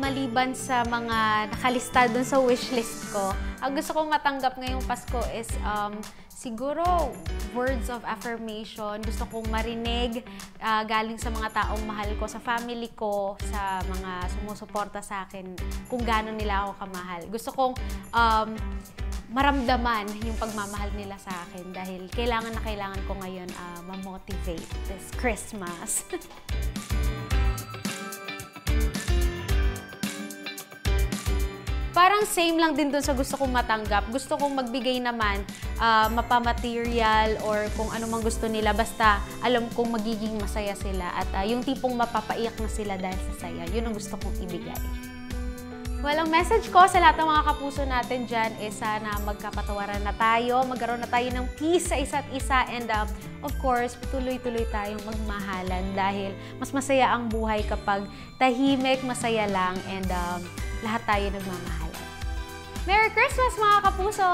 maliban sa mga nakalista dun sa wishlist ko, ang gusto kong matanggap ngayong Pasko is siguro words of affirmation. Gusto kong marinig galing sa mga taong mahal ko, sa family ko, sa mga sumusuporta sa akin, kung gaano nila ako kamahal. Gusto kong maramdaman yung pagmamahal nila sa akin dahil kailangan na kailangan ko ngayon ma-motivate this Christmas. Parang same lang din dun sa gusto kong matanggap. Gusto kong magbigay naman mapamaterial or kung ano mang gusto nila. Basta alam kong magiging masaya sila at yung tipong mapapaiyak na sila dahil sa saya. Yun ang gusto kong ibigay. Well, ang message ko sa lahat ng mga kapuso natin dyan is sana magkapatawaran na tayo, magkaroon na tayo ng peace sa isa't isa, and of course, tuloy-tuloy tayong magmahalan dahil mas masaya ang buhay kapag tahimik, masaya lang, and lahat tayo nagmamahalan. Merry Christmas mga kapuso!